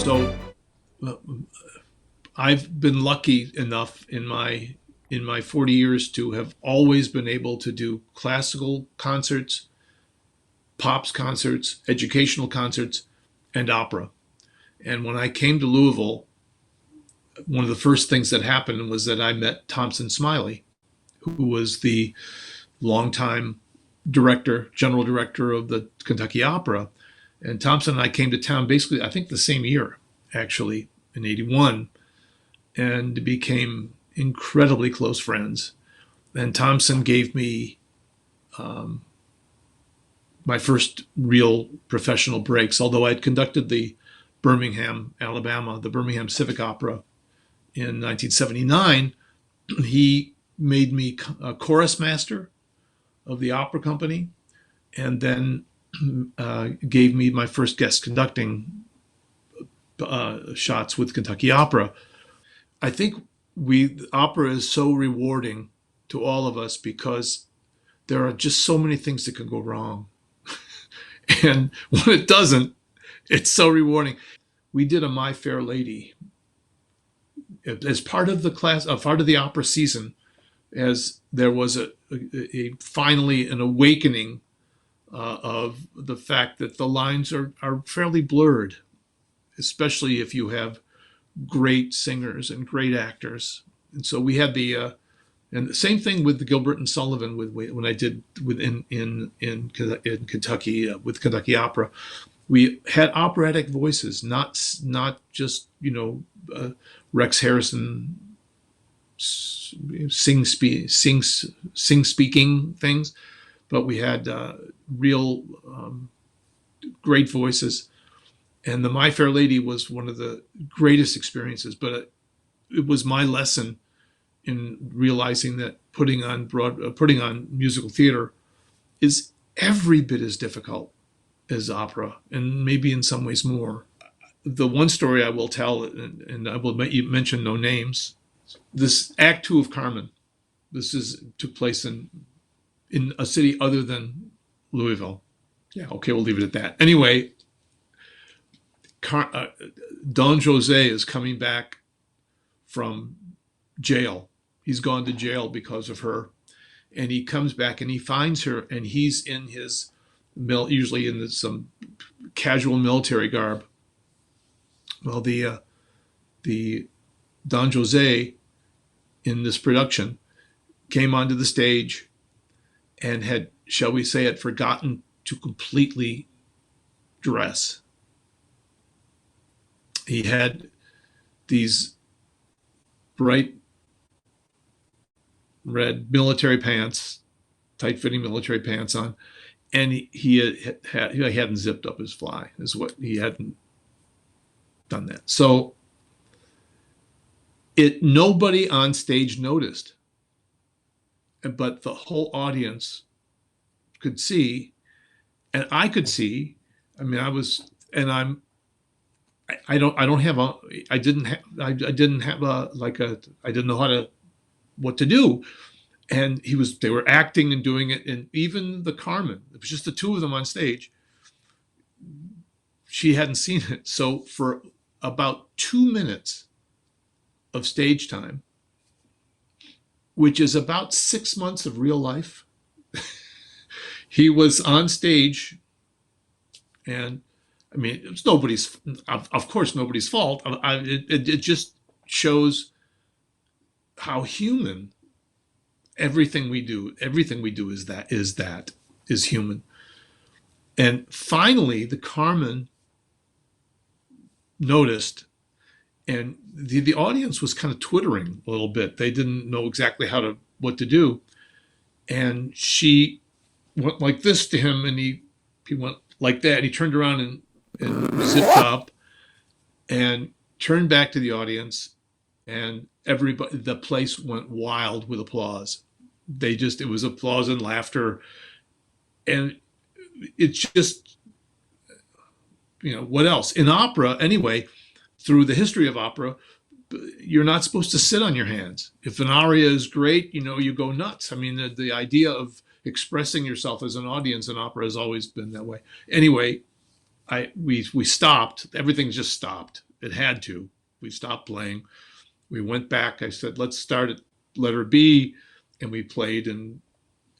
So uh, I've been lucky enough in my 40 years to have always been able to do classical concerts, pops concerts, educational concerts, and opera. And when I came to Louisville, one of the first things that happened was that I met Thompson Smiley, who was the longtime director, general director of the Kentucky Opera. And Thompson and I came to town basically, I think, the same year, actually, in '81, and became incredibly close friends. And Thompson gave me my first real professional breaks, although I had conducted the Birmingham, Alabama, the Birmingham Civic Opera in 1979. He made me a chorus master of the opera company, and then gave me my first guest conducting shots with Kentucky Opera. I think opera is so rewarding to all of us because there are just so many things that can go wrong, and when it doesn't, it's so rewarding. We did a My Fair Lady as part of the class, part of the opera season, as there was a finally an awakening of the fact that the lines are fairly blurred, especially if you have great singers and great actors. And so we had and the same thing with Gilbert and Sullivan when I did in Kentucky with Kentucky Opera. We had operatic voices, not just Rex Harrison sing speaking things, but we had real great voices. And the My Fair Lady was one of the greatest experiences, but it was my lesson in realizing that putting on musical theater is every bit as difficult as opera, and maybe in some ways more. The one story I will tell, and I will mention no names. This Act Two of Carmen. Took place in a city other than Louisville. Yeah, okay, we'll leave it at that. Anyway, Don Jose is coming back from jail. He's gone to jail because of her, and he comes back and he finds her, and he's in his usually in some casual military garb. Well, the Don Jose in this production came onto the stage and had, shall we say, had forgotten to completely dress. He had these bright red military pants, tight-fitting military pants on, and he hadn't zipped up his fly. Is what he hadn't done that. So nobody on stage noticed, but the whole audience could see, and I could see. I mean, I don't have a, I didn't have, I didn't have I didn't know what to do. And they were acting and doing it. And even the Carmen, it was just the two of them on stage. She hadn't seen it. So for about 2 minutes of stage time, which is about 6 months of real life, he was on stage. And I mean, it's of course, nobody's fault. It just shows how human everything we do is human. And finally, the Carmen noticed, and the audience was kind of twittering a little bit. They didn't know exactly what to do. And she went like this to him, and he went like that. He turned around and zipped up and turned back to the audience, and everybody, the place went wild with applause. It was applause and laughter. And it's just, what else? In opera, anyway, through the history of opera, you're not supposed to sit on your hands. If an aria is great, you go nuts. I mean, the idea of expressing yourself as an audience in opera has always been that way. Anyway, we stopped. Everything just stopped. It had to. We stopped playing. We went back. I said, let's start at letter B, and we played, and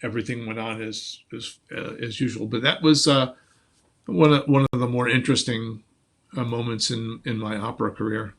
everything went on as usual. But that was one of the more interesting moments in my opera career.